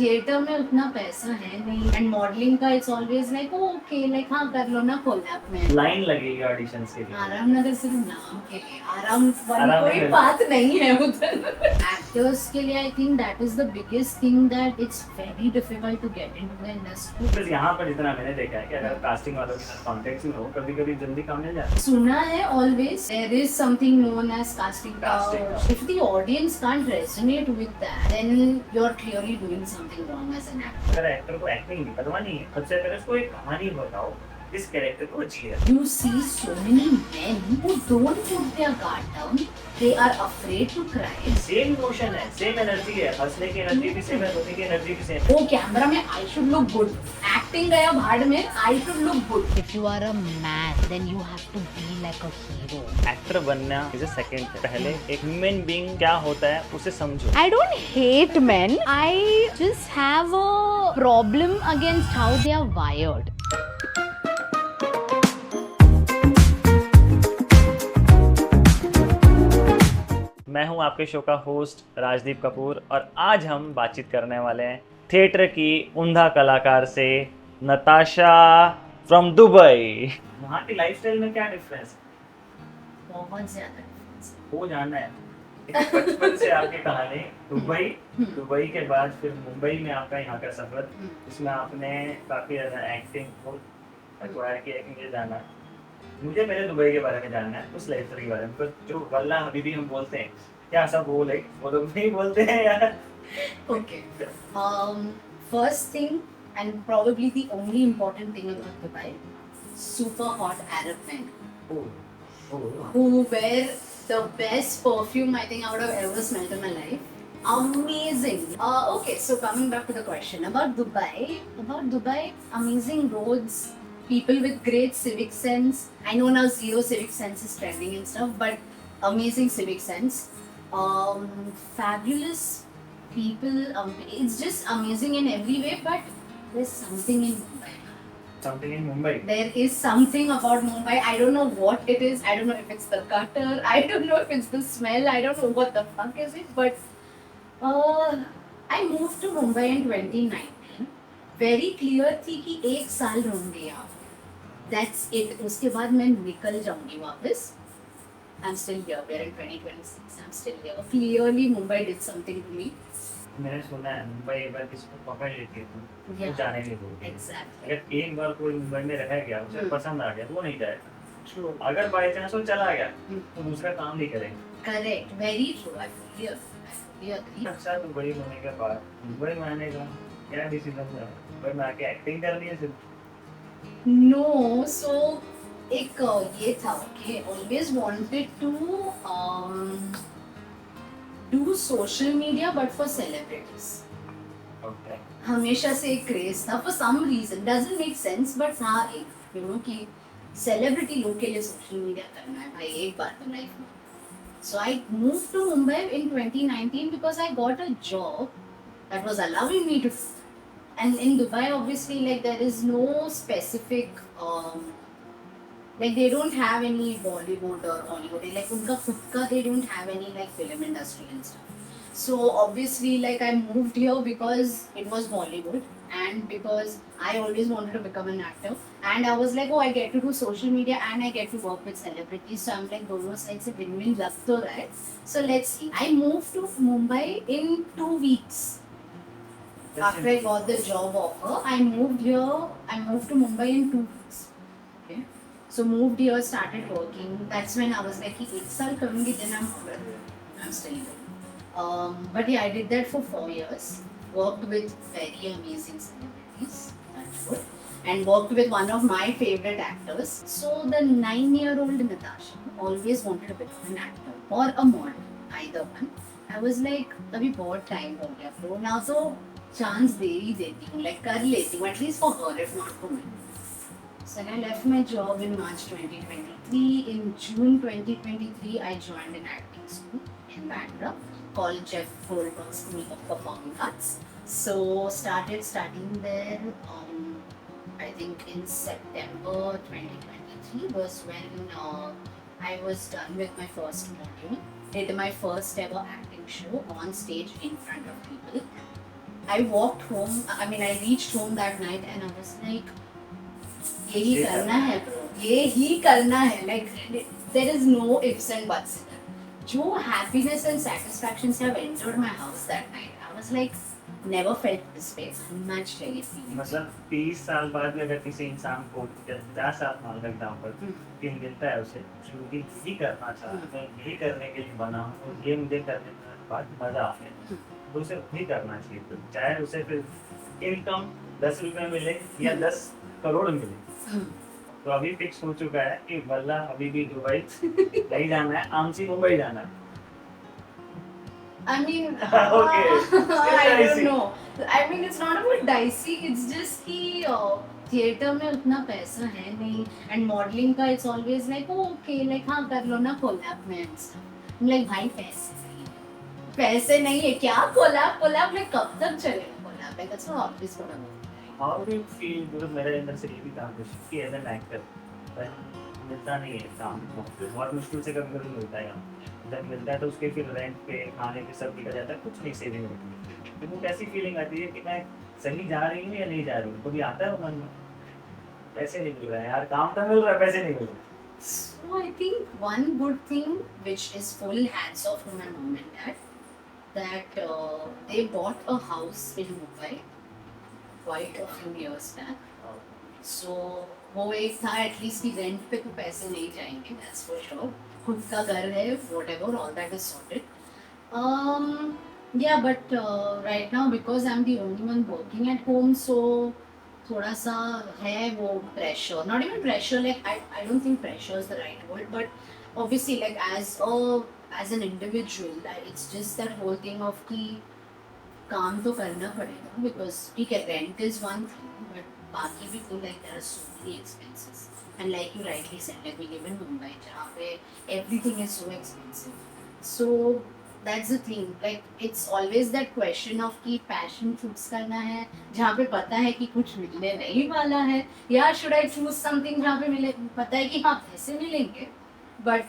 Theatre में उतना पैसा है नहीं एंड मॉडलिंग का it's always like okay like हाँ कर लो ना कोलैब में लाइन लगेगी ऑडिशंस के लिए। आराम नगर सिर्फ नाम के लिए आराम आराम कोई नगर। बात नहीं है उधर एक्टर्स के लिए I think that is the biggest thing that it's very difficult to get into the industry बस यहाँ पर जितना मैंने देखा है कि अगर कास्टिंग वालों के साथ कॉन्टेक्ट में हो कभी कभी जल्दी काम मिल जाता है। सुना है always there is something known as casting Casting couch. couch. If the audience can't resonate with that, then you're clearly doing something wrong as an actor. अगर एक्टर को एक्टिंग नहीं करवानी है सबसे पहले उसको एक कहानी बताओ इस कैरेक्टर को अच्छी है। You see so many men who don't put their guard down. They are afraid to cry. Same emotion है, सेम एनर्जी है, हंसने की एनर्जी भी सेम है, रोने की एनर्जी भी सेम है। वो कैमरा में I should look good. Acting गया भाड़ में I should look good. If you are a man, then you have to be like a hero. Actor बनना इज अ सेकंड है, पहले एक ह्यूमन बीइंग क्या होता है उसे समझो। I don't hate men. I just have a problem against how they are wired. मैं हूं आपके शो का होस्ट राजदीप कपूर और आज हम बातचीत करने वाले हैं थिएटर की उम्दा कलाकार से नताशा फ्रॉम दुबई। वहाँ की लाइफस्टाइल में क्या डिफरेंस है बहुत ज्यादा difference है. वो जानना है। बचपन से आपकी कहानी दुबई, दुबई के बाद फिर मुंबई में आपका यहाँ का सफर, इसमें आपने काफी ज्यादा एक्टिंग को एक्वायर किया कि मुझे जाना है। मुझे मेरे दुबई के बारे में जानना है, उस लाइफस्टाइल के बारे में। पर जो वल्ला हबीबी हम बोलते हैं क्या सब वो लाइक वो लोग नहीं बोलते हैं यार। Okay. First thing and probably the only important thing about Dubai, super hot Arab men who wear the best perfume I think I would have ever smelled in my life. Amazing. Okay, so coming back to the question about Dubai, amazing roads, people with great civic sense. I know now zero civic sense is trending and stuff, but amazing civic sense. Fabulous people. It's just amazing in every way, but there's something in Mumbai. Something in Mumbai. There is something about Mumbai. I don't know what it is. I don't know if it's the gutter. I don't know if it's the smell. I don't know what the fuck is it. But I moved to Mumbai in 2019. Very clear थी कि एक साल रहूंगी यहाँ. That's it. उसके बाद मैं निकल जाऊंगी वापस. I'm still here. We're in 2026. I'm still here. Clearly, Mumbai did something to me. मैंने सुना है मुंबई एक बार किसी को पकड़ लेती है तो Yeah. जाने नहीं दूंगी। Exactly. अगर एक बार कोई मुंबई में रह गया उसे पसंद आ गया तो वो नहीं जाएगा। True. अगर बाई चांस वो चला गया तो दूसरा काम नहीं करेंगे। Correct. Very true. I fully agree. अच्छा दुबई होने के बाद मुंबई में आने का क्या डिसीजन है? मुंबई में आके एक्टिंग करनी है सिर्फ? No, so एक ये था कि always wanted to do social media but for celebrities. Okay. हमेशा से एक क्रेज था for some reason doesn't make sense but हाँ एक you know कि celebrity लोग के लिए social media करना है भाई एक बार तो लाइफ में. So I moved to Mumbai in 2019 because I got a job that was allowing me to. And in Dubai, obviously, like there is no specific, like they don't have any Bollywood or Hollywood. Like unka khud ka, they don't have any like film industry and stuff. So obviously, like I moved here because it was Bollywood and because I always wanted to become an actor. And I was like, oh, I get to do social media and I get to work with celebrities. So I'm like, दोनों sides से win-win लग तो रहा है. So let's see. I moved to Mumbai in 2 weeks. After I got the job offer, I moved to Mumbai in 2 weeks. Okay. So moved here, started working. That's when I was like, एक साल करूँगी, then I'm still here. But yeah, I did that for 4 years. Worked with very amazing celebrities. That's good. And worked with one of my favorite actors. So the 9-year-old Natasha always wanted to become an actor or a model, either one. I was like, अभी बहुत time हो गया bro. Now so chance दे ही देती हूँ like कर लेती हूँ at least for her if not for me. So I left my job in March 2023. In June 2023, I joined an acting school in Bandra called Jeff Goldberg School of Performing Arts. So started studying there. I think in September 2023 was when I was done with my first module. Did my first ever acting show on stage in front of people. I walked home. I mean, I reached home that night, and I was like, यही करना है bro. यही करना है. Like there is no ifs and buts. जो happiness and satisfactions have entered my house that night. I was like, never felt this way. Unmatched है ये feeling. मतलब 30 साल बाद भी अगर किसी इंसान को 50 साल मान एग्जाम्पल कि मिलता है उसे जो यही करना चाहता है, यही करने के लिए बना हूँ और ये मुझे करने के बाद मजा आ गया तो उसे वही करना चाहिए। तो चाहे उसे फिर इनकम 10 रुपए मिले या 10 करोड़ मिले, तो अभी फिक्स हो चुका है कि वल्ला अभी भी दुबई नहीं जाना है, आमची मुंबई जाना है। I mean, Okay. Still I don't dicey. know. I mean, it's not about dicey. It's just कि थिएटर में उतना पैसा है नहीं, and modeling का it's always like okay, like हाँ कर लो ना collab में and stuff. I'm like भाई पैसे नहीं है क्या collab like कब तक चलेगा collab? Like that's not obvious for me. How do you feel? because मेरे अंदर से ये भी काम कुछ कि एज एन एक्टर मिलता नहीं है काम, बहुत मुश्किल से कभी कभी मिलता है यहाँ। जब मिलता है तो उसके फिर रेंट पे खाने पे सब निकल जाता है, कुछ नहीं सेविंग होती। तो वो कैसी फीलिंग आती है कि मैं सही जा रही हूँ या नहीं जा रही हूँ, कभी आता है वो मन में पैसे नहीं मिल रहा है यार, काम तो मिल रहा है पैसे नहीं मिल रहे। So I think one good thing which is full hats off to my mom and dad that they bought a house in Mumbai quite a few years back. So वो एक था एटलीस्ट की रेंट पे तो पैसे नहीं जाएंगे, that's for sure. खुद का घर है, whatever, all that is sorted. Yeah, but right now because I'm the only one working at home, so थोड़ा सा है वो pressure. Not even pressure, like I don't think pressure is the right word, but obviously like as an individual, it's just that whole thing of कि काम तो करना पड़ेगा because ठीक है rent is one thing, but बाकी भी feel like there are so many expenses. And like you rightly said, like we live in Mumbai, जहाँ पे everything is so expensive. So that's the thing. Like it's always that question of कि passion choose करना है जहाँ पे पता है कि कुछ मिलने नहीं वाला है, या should I choose something जहाँ पे मिले पता है कि हाँ पैसे मिलेंगे, but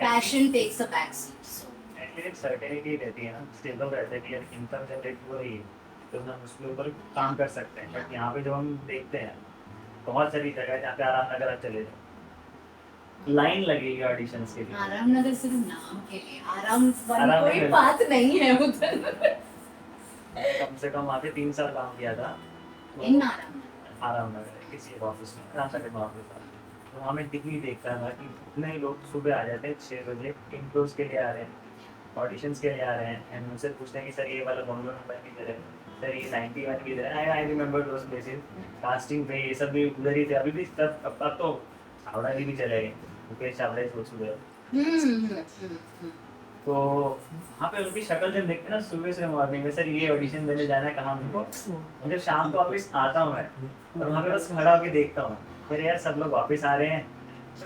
passion takes a backseat. So at least certainty रहती है ना, स्टेबल रहता है कि यार इनकम जनरेट हो रही है तो हम उसके ऊपर काम कर सकते हैं। बट यहाँ पे जब हम देखते हैं बहुत सारी जगह है जहाँ पे आराम नगर आप चले जाओ, लाइन लगेगी ऑडिशंस के लिए। आराम नगर सिर्फ नाम के लिए, आराम आराम कोई नगर। बात नहीं है उधर। मैंने कम से कम वहाँ पे 3 साल काम किया था तो इन आराम आराम नगर है किसी एक ऑफिस में, राम नगर में ऑफिस था। तो वहाँ मैं डिग्री देखता था कि इतने लोग सुबह आ जाते हैं 6 बजे, इंट्रोज के लिए आ रहे हैं, ऑडिशंस के लिए आ रहे हैं, एंड उनसे पूछते हैं कि सर ये वाला बंगलो नंबर किधर है, सर ये 91 किधर है। I remember those places, casting पे ये सब भी उधर ही थे। अभी भी सब अब तो हावड़ा भी चले गए, मुकेश चावला सोच सुबह। तो वहाँ पे उनकी शक्ल जब देखते हैं ना सुबह से मॉर्निंग में, सर ये ऑडिशन देने जाना है कहाँ हमको, मुझे शाम को ऑफिस आता हूँ मैं और वहाँ पे बस खड़ा होकर देखता हूँ फिर यार सब लोग वापस आ रहे हैं,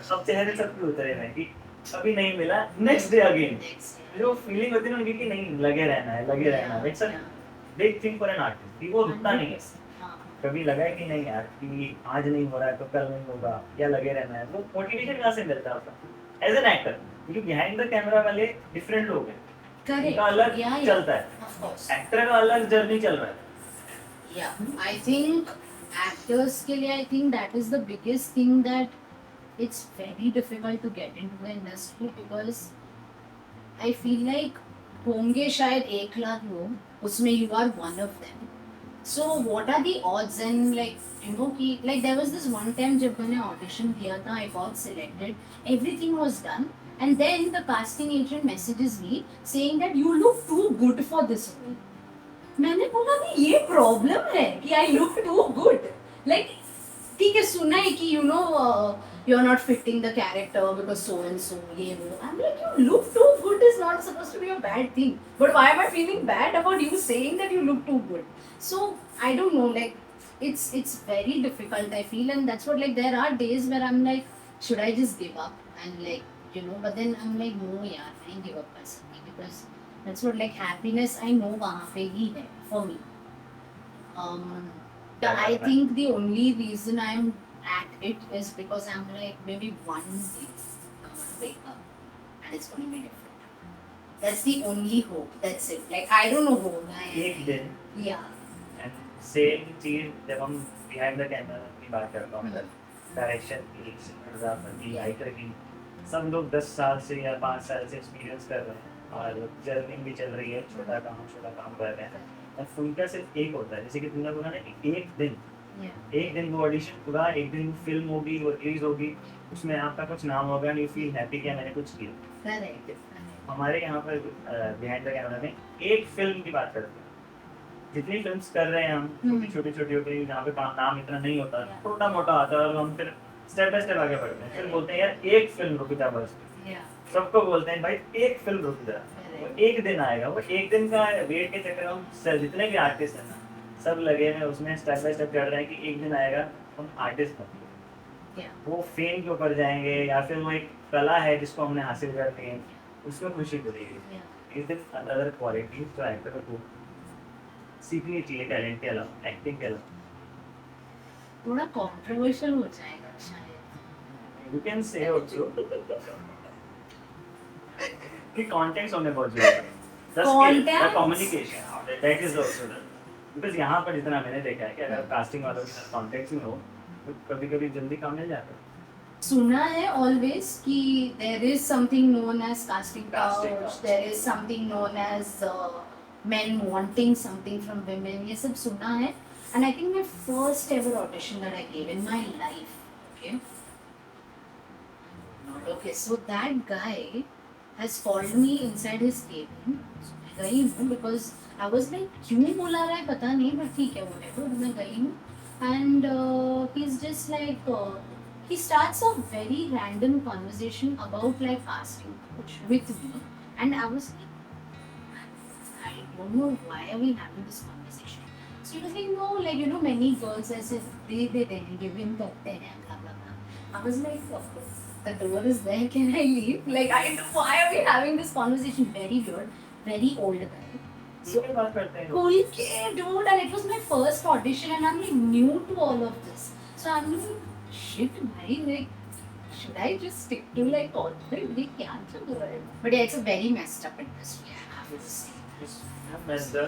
सब चेहरे सबके उतरे हैं कि अभी नहीं मिला, नेक्स्ट डे अगेन। जो फीलिंग होती है ना उनकी कि नहीं लगे रहना है, लगे रहना है। It's a big thing for an artist कि वो रुकता नहीं है। कभी लगा है कि नहीं यार कि आज नहीं हो रहा है तो कल नहीं होगा, या लगे रहना है, वो मोटिवेशन कहाँ से मिलता है आपका एज एन एक्टर? क्योंकि बिहाइंड द कैमरा वाले डिफरेंट लोग हैं, उनका अलग चलता है, एक्टर का अलग जर्नी चल रहा है। Yeah, I think actors के लिए I think that is the biggest thing that it's very difficult to get into the industry because I feel like होंगे शायद 1 लाख लोग, उसमें you are one of them. So what are the odds and like you know कि like there was this one time जब मैंने audition किया था, I got selected, everything was done, and then the casting agent messages me saying that you look too good for this role. मैंने बोला कि ये problem है कि I look too good, like ठीक है सुना है कि you know you are not fitting the character because so and so ये वो, I am like you look too good is not supposed to be a bad thing, but why am I feeling bad about you saying that you look too good? So I don't know, like it's very difficult I feel, and that's what like there are days where I'm like should I just give up and like you know, but then I'm like no yaar, I give up on something because that's what like happiness I know वहाँ पे ही है for me. I think the only reason I'm at it is because I'm like maybe one day I'm gonna wake up and it's gonna be different. That's the only hope. That's it. Like I don't know how I am. एक दिन Yeah. Same चीज जब हम behind the camera की बात करता हूँ, direction की, सिनेमेटोग्राफर की, राइटर की, सब लोग 10 साल से या 5 साल से एक्सपीरियंस कर रहे हैं और जर्नी भी चल रही है, छोटा काम कर रहे हैं और उनका सिर्फ एक होता है, जैसे कि तुमने बोला ना कि एक दिन वो ऑडिशन हुआ, एक दिन वो फिल्म होगी, वो रिलीज होगी, उसमें आपका कुछ नाम होगा एंड यू फील हैप्पी कि मैंने कुछ किया। करेक्ट। हमारे यहाँ पर बिहाइंड द कैमरा में एक फिल्म की बात करते हैं, जितनी फिल्म्स कर रहे हैं हम, छोटी छोटी होती है, जहाँ पे नाम इतना नहीं होता, छोटा मोटा आता है और हम फिर स्टेप बाय स्टेप आगे बढ़ते हैं, फिर बोलते हैं यार एक फिल्म रुक जा बस, सबको बोलते हैं भाई एक फिल्म रुक जा, वो एक दिन आएगा, वो एक दिन का वेट के चक्कर हम जितने भी आर्टिस्ट हैं ना, सब लगे हुए उसमें स्टेप बाय स्टेप कर रहे हैं कि एक दिन आएगा हम आर्टिस्ट बनेंगे, वो फेम के ऊपर जाएंगे या फिर वो एक कला है जिसको हमने हासिल कर ली है, उसमें खुशी मिलेगी। इस दिन अदर क्वालिटीज जो एक्टर को सीखनी चाहिए, टैलेंट के अलावा, एक्टिंग के अलावा। थोड़ा कंट्रोवर्शियल हो जाएगा शायद। यू कैन से आल्सो कि कॉन्टेक्स्ट होने बहुत जरूरी है, Context? Communication that is also because यहाँ पर जितना मैंने देखा है कि अगर कास्टिंग वालों के साथ कॉन्टेक्स्ट में हो तो कभी-कभी जल्दी काम मिल जाता है। सुना है ऑलवेज कि there is something known as casting couch, there is something known as men wanting something from women, ये सब सुना है। And I think my first ever audition that I gave in my life, okay, so that guy has called me inside his cabin. So मैं गई हूँ because I was like क्यों बुला रहा है पता नहीं, but ठीक है whatever, मैं गई हूँ and he's just like he starts a very random conversation about like casting couch with me and I was like I don't know why are we having this conversation. So he was like, no, like you know, many girls ऐसे दे देते हैं, give in करते हैं, blah blah blah. I was like, the door is there, can I leave? Like, why are we having this conversation? Very weird, very old guy. So बात करते हैं Cool kid, dude, and it was my first audition, and I'm like new to all of this. So I'm like, shit, bhai, like, should I just stick to like corporate? Like, क्या चल रहा है? But yeah, it's a very messed up industry, I have to say. Master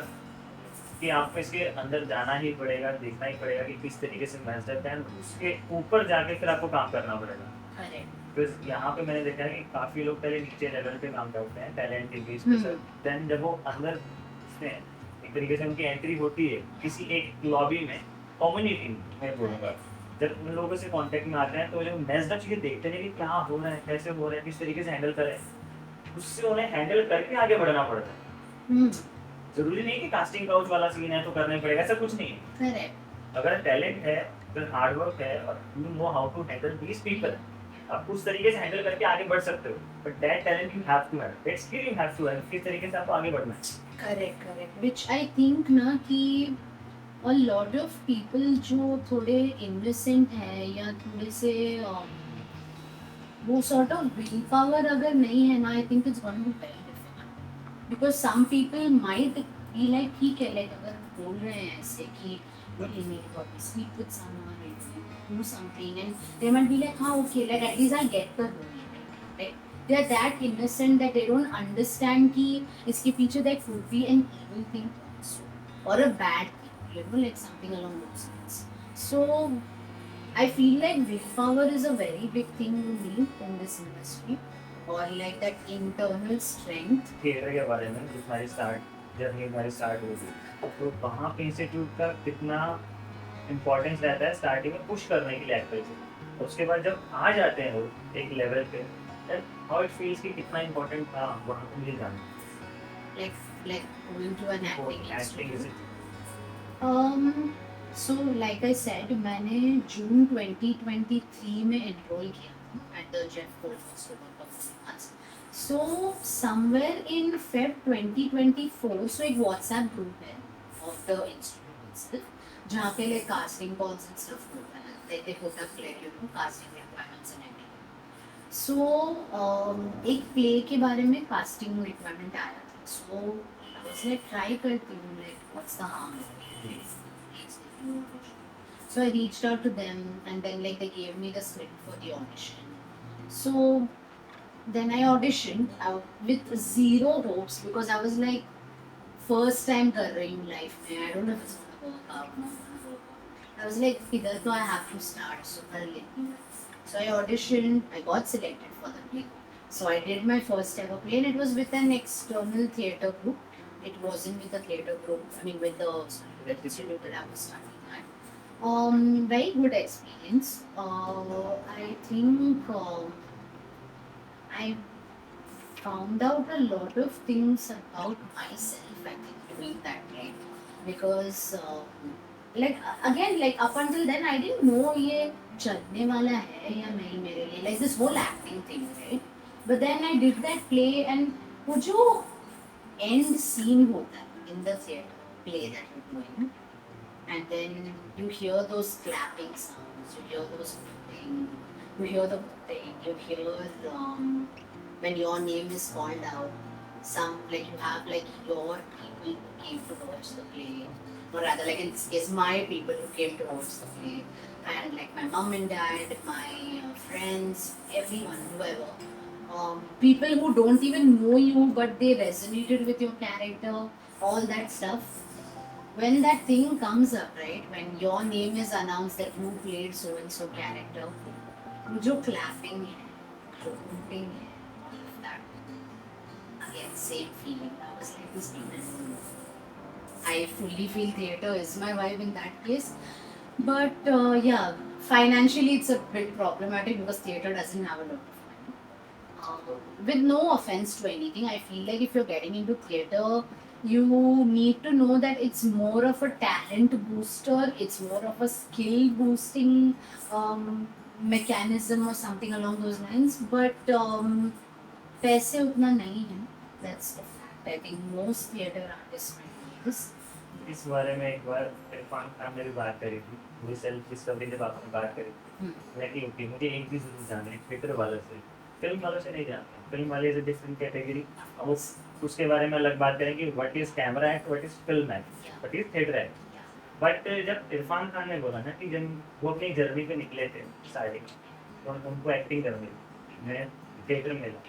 कि आपको इसके अंदर जाना ही पड़ेगा, देखना ही पड़ेगा कि किस तरीके से मैस्टर है, उसके ऊपर जाके फिर आपको काम करना पड़ेगा। Correct. यहाँ पे मैंने देखा है कि काफी लोग पहले नीचे लेवल पे काम करते हैं टैलेंट के बेस पे सर, देन जब वो अंदर उसमें एक तरीके से उनकी एंट्री होती है किसी एक लॉबी में, कम्युनिटी में बोलूँगा, जब उन लोगों से कांटेक्ट में आते हैं तो जो मैस्टर चीज़ें देखते हैं कि क्या हो रहा है, कैसे हो रहा है, किस तरीके से हैंडल करें, उससे उन्हें हैंडल करके आगे बढ़ना पड़ता है। जरूरी नहीं कि कास्टिंग काउच वाला सीन है तो करना ही पड़ेगा, ऐसा कुछ नहीं है। Correct. अगर टैलेंट है, अगर हार्ड वर्क है और you know how to handle these people, आप उस तरीके से हैंडल करके आगे बढ़ सकते हो, but that talent you have to have, that skill you have to have, किस तरीके से आपको आगे बढ़ना है। Correct. Which I think ना कि a lot of people जो थोड़े innocent है या थोड़े से वो sort of willpower अगर नहीं है ना, I think it's going to be very difficult. Because some people might be like ठीक है, like अगर बोल रहे हैं ऐसे कि okay, मेरे body sleep with someone, do something, and they might be like हाँ okay, like at least I get the role, right? They are that innocent that they don't understand कि इसके पीछे there could be an evil thing also, or a bad thing, you know, like something along those lines. So I feel like willpower is a very big thing you need in this industry, or like that internal strength. Theatre के बारे में जब हमारी journey हमारी start हुई तो वहाँ पे इंस्टीट्यूट का कितना इम्पोर्टेंस रहता है स्टार्टिंग में पुश करने के लिए एक्टर को, उसके बाद जब आ जाते हैं वो एक लेवल पे, देन हाउ इट फील्स कि कितना इम्पोर्टेंट था वहाँ पे मुझे जानना। Like going to an acting acting institute. So like I said, मैंने जून 2023 में enroll किया at the Jeff Gold Festival of Performing Arts. So somewhere in Feb 2024, so एक WhatsApp group है of the institute itself, जहाँ पे like casting calls and stuff होता है, they put up like you know casting requirements and everything. So एक play के बारे में casting requirement आया था. So I was like try करती हूँ, like what's the harm? So I reached out to them and then like they gave me the script for the audition. So then I auditioned with zero hopes because I was like first time कर रही हूँ life में, I don't know if it's gonna work out, not gonna work out. I was like, either so I have to start, so let me know. So I auditioned, I got selected for the play. So I did my first ever play, and it was with an external theatre group. It wasn't with the theatre group, I mean with the institute that I was studying at. Very good experience. I think I found out a lot of things about myself, I think, doing that play. Because, like, again, like, up until then, I didn't know ये चलने वाला है या नहीं मेरे लिए. Like, this whole acting thing, right? But then I did that play, and वो जो end scene होता है in the theatre play that you're doing, and then you hear those clapping sounds, you hear those thing, you hear the thing, you hear when your name is called out, some like you have like your people who came to watch the play, or rather like in this case my people who came to watch the play, and like my mom and dad, my friends, everyone, whoever. People who don't even know you but they resonated with your character, all that stuff. When that thing comes up, right, when your name is announced that you played so and so character, जो clapping है, जो hooting है, all of that. Again, same feeling. I was like this people. I fully feel theatre is my vibe in that case. But yeah, financially it's a bit problematic because theatre doesn't have a lot of money. With no offense to anything, I feel like if you're getting into theatre, you need to know that it's more of a talent booster, it's more of a skill boosting mechanism or something along those lines. But पैसे उतना नहीं है. That's the fact. I think most theatre artists might do this. इस बारे में एक बार इरफान खान ने भी बात करी थी, वो सेल्फ डिस्कवरी जब आपने बात करी थी, मैं कि ओके मुझे एक भी जरूर जानना है थिएटर वालों से, फिल्म वालों से नहीं जानते. फिल्म वाले इज अ डिफरेंट कैटेगरी. अब उसके बारे में अलग बात करेंगे, what is camera act, what is film act, what is theatre act. But जब इरफान खान ने बोला ना कि जब वो अपनी जर्नी पे निकले थे सारे, तो उनको एक्टिंग करनी थी, मैं थिएटर में मिला,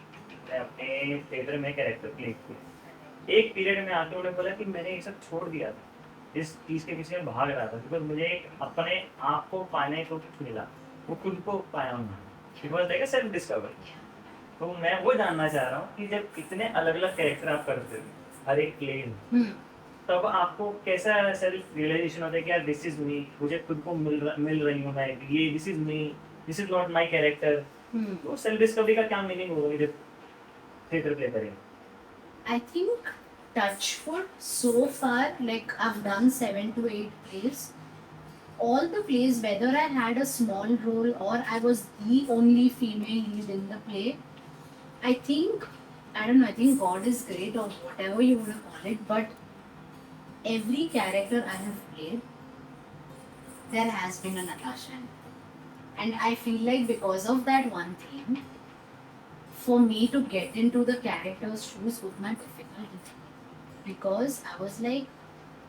मैं अपने थिएटर में कैरेक्टर प्ले किया. एक पीरियड में आके उन्होंने बोला कि मैंने ये सब छोड़ दिया था, इस चीज़ के पीछे भाग रहा था बिकॉज मुझे अपने आप को पाने को कुछ मिला, वो खुद को पाया उन्होंने, बिकॉज लाइक सेल्फ डिस्कवरी. तो मैं वो जानना चाह रहा हूँ कि जब इतने अलग अलग कैरेक्टर आप करते हो हर एक प्ले में, तब आपको कैसा सेल्फ रियलाइजेशन होता है कि यार दिस इज मी, मुझे खुद को मिल रही हूँ मैं, ये this is me, this is not my character. तो सेल्फ डिस्कवरी का क्या मीनिंग होगा जब थिएटर प्ले करेंगे? I think touchwood so far, like I've done 7 to 8 plays. All the plays, whether I had a small role or I was the only female lead in the play, I think, I don't know, I think God is great or whatever you want to call it, but every character I have played, there has been a Natasha. And I feel like because of that one thing, for me to get into the character's shoes was not difficult. Because I was like,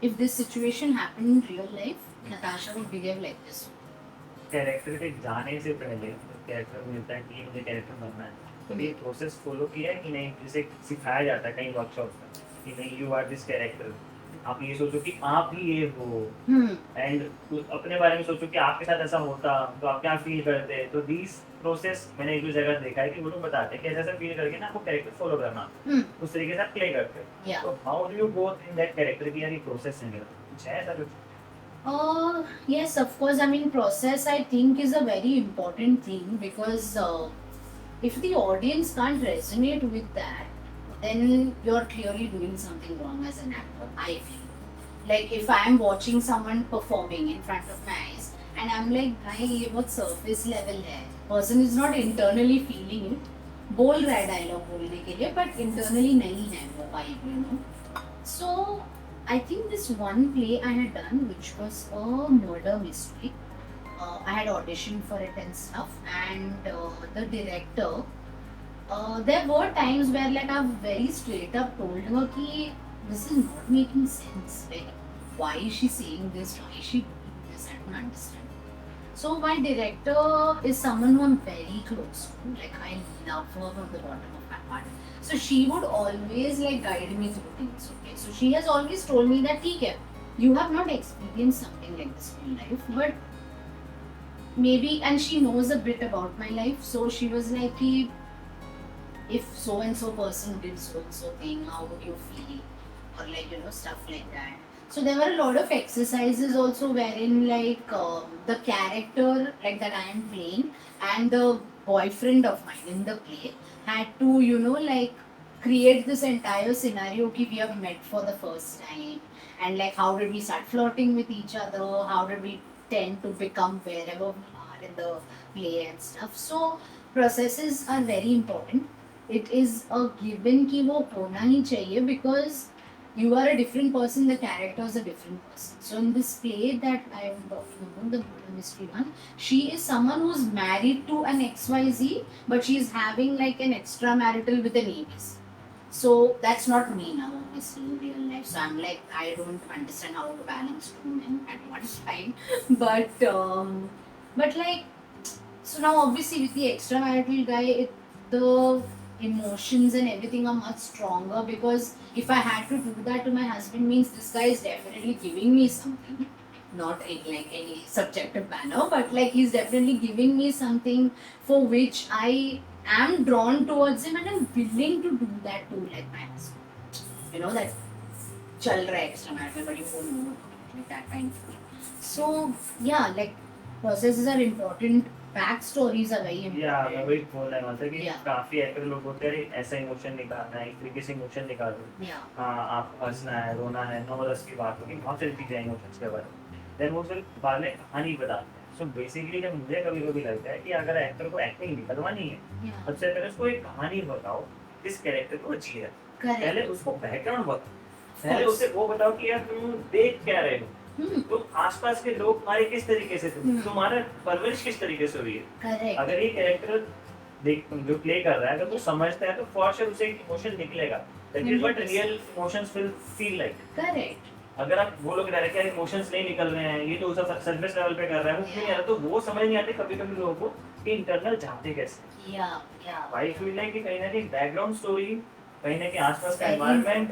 if this situation happened in real life, Natasha would behave like this. Character के जाने से पहले character मिलता है कि मुझे character बनना है, तो ये प्रोसेस फॉलो किया है कि नहीं? जैसे सिखाया जाता है कई वर्कशॉप में कि नहीं यू आर दिस कैरेक्टर, आप ये सोचो कि आप ही ये हो, एंड अपने बारे में सोचो कि आपके साथ ऐसा होता तो आप क्या फील करते. तो दिस प्रोसेस मैंने एक दो जगह देखा है कि वो लोग बताते हैं कि ऐसा फील करके ना आपको कैरेक्टर फॉलो करना, उस तरीके से आप प्ले करते हो. Yeah. तो how do you go in that character की यार ये प्रोसेस है मेरा, कुछ है ऐसा कुछ? Yes, of course. I mean, process I think is a very important thing because if the audience can't resonate with that, then you're clearly doing something wrong as an actor, I feel. Like if I'm watching someone performing in front of my eyes and I'm like, भाई ये बहुत surface level है, person is not internally feeling it, बोल रहा है dialogue बोलने के लिए but internally नहीं है वो vibe, you know. So I think this one play I had done, which was a murder mystery. I had auditioned for it and stuff, and the director. There were times where like I've very straight up told her कि this is not making sense. Like, why is she saying this? Why is she doing this? I don't understand. So my director is someone who I'm very close to. Like I love her from the bottom of my heart. So she would always like guide me through things. Okay, so she has always told me that ठीक है, you have not experienced something like this in your life, but maybe, and she knows a bit about my life, so she was like, "Ki, if so and so person did so and so thing, how would you feel?" Or like, stuff like that. So there were a lot of exercises also wherein like the character like that I am playing and the boyfriend of mine in the play had to, like create this entire scenario ki we have met for the first time, and like how did we start flirting with each other, how did we tend to become wherever we are in the play and stuff. So processes are very important. It is a given कि वो होना ही चाहिए because you are a different person, the character is a different person. So in this play that I am talking about, the murder mystery one, she is someone who's married to an XYZ, but she is having like an extramarital with an ABC. So that's not me now, obviously, in real life. So I'm like, I don't understand how to balance two men at one time. But like, so now obviously with the extramarital guy, the emotions and everything are much stronger because if I had to do that to my husband means this guy is definitely giving me something, not in like any subjective manner, but like he's definitely giving me something for which I am drawn towards him and I'm willing to do that to like my husband. That chal raha hai extramarital, but you won't know like that kind of thing. So yeah, like processes are important. Backstories are very या मैं वही बोल रहा था कि Yeah. काफी actor लोग होते हैं ऐसा इमोशन निकालना है, इस तरीके से इमोशन निकाल दो। Yeah. हाँ, आप हंसना है, रोना है, नॉवेल्स की बात होगी, बहुत सारी चीजें इमोशंस के बारे में। देन वो फिर बाद में कहानी बताते हैं। सो बेसिकली जब मुझे कभी कभी लगता है कि अगर एक्टर को एक्टिंग निकलवानी है, Yeah. सबसे पहले उसको एक कहानी बताओ किस कैरेक्टर को जी है। Correct. पहले उसको बैकग्राउंड बताओ, पहले उसे वो बताओ कि यार तुम देख क्या रहे हो, तुम आसपास के लोग तुम्हारे किस तरीके से थे, तुम्हारा परवरिश किस तरीके से हुई है। Correct. अगर ये कैरेक्टर जो प्ले कर रहा है अगर वो समझता है तो फॉर श्योर उसे एक इमोशन निकलेगा। That is what real emotions will feel like. Correct. अगर आप बोलोगे डायरेक्ट यार इमोशंस नहीं निकल रहे हैं, ये तो सरफेस लेवल पे कर रहा है, वो क्यों नहीं आ रहा, तो वो समझ नहीं आते कभी-कभी लोगों को कि इंटरनल चाहते कैसे। Yeah. Yeah. I feel like कि कहीं ना कहीं बैकग्राउंड स्टोरी, कहीं ना कहीं आसपास का Very एनवायरनमेंट,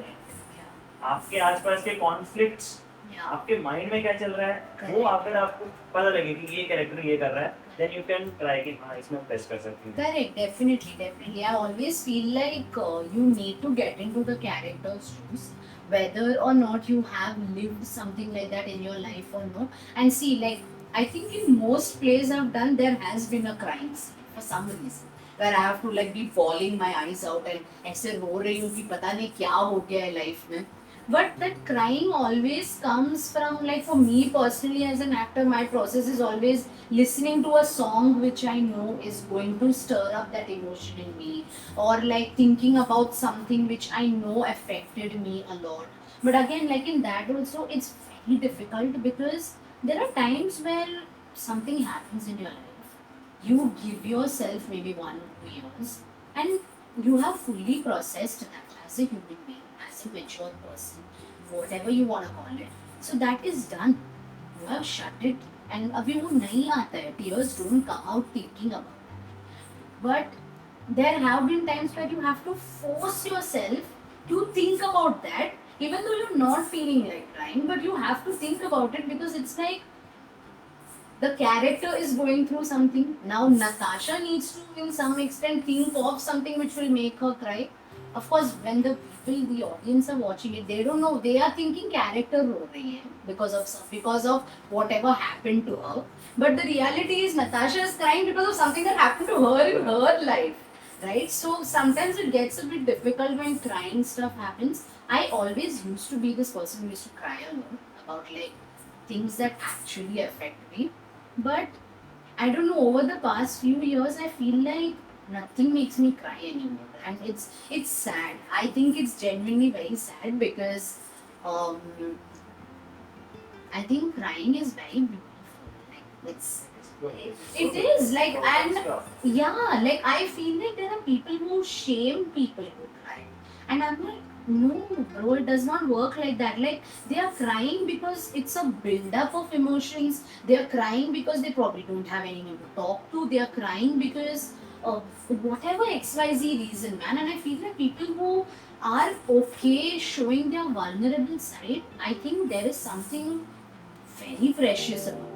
Yeah. आपके आसपास के कॉन्फ्लिक्ट्स, Yeah. आपके माइंड में क्या चल रहा है, वो Correct. अगर आपको पता लगे कि ये कैरेक्टर ये कर रहा है, देन यू कैन ट्राई कि हाँ इसमें बेस्ट कर सकते हैं। Correct, definitely. I always feel like you need to get into the character's shoes, whether or not you have lived something like that in your life or not. And see, like, I think in most plays I've done, there has been a crime scene for some reason. Where I have to like be bawling my eyes out and ऐसे रो रही हूँ कि पता नहीं क्या हो गया है life में. But that crying always comes from, like, for me personally as an actor, my process is always listening to a song which I know is going to stir up that emotion in me, or like thinking about something which I know affected me a lot. But again, like in that also, it's very difficult because there are times where something happens in your life. You give yourself maybe 1 or 2 years and you have fully processed that as a human being, as a mature person, whatever you want to call it. So that is done. You have shut it, and अभी वो नहीं आता है. Tears don't come out thinking about it. But there have been times where you have to force yourself to think about that, even though you're not feeling like crying, but you have to think about it because it's like the character is going through something. Now Natasha needs to, in some extent, think of something which will make her cry. Of course, when the people, the audience are watching it, they don't know. They are thinking character ro rahi hai because of whatever happened to her. But the reality is Natasha is crying because of something that happened to her in her life, right? So sometimes it gets a bit difficult when crying stuff happens. I always used to be this person who used to cry a lot about like things that actually affect me. But I don't know, over the past few years, I feel like nothing makes me cry anymore, and it's sad. I think it's genuinely very sad because I think crying is very beautiful. Like it is like, and yeah, like I feel like there are people who shame people who cry, and I'm like, no, bro, it does not work like that. Like they are crying because it's a build-up of emotions. They are crying because they probably don't have anyone to talk to. They are crying because whatever XYZ reason, man. And I feel like people who are okay showing their vulnerable side, I think there is something very precious about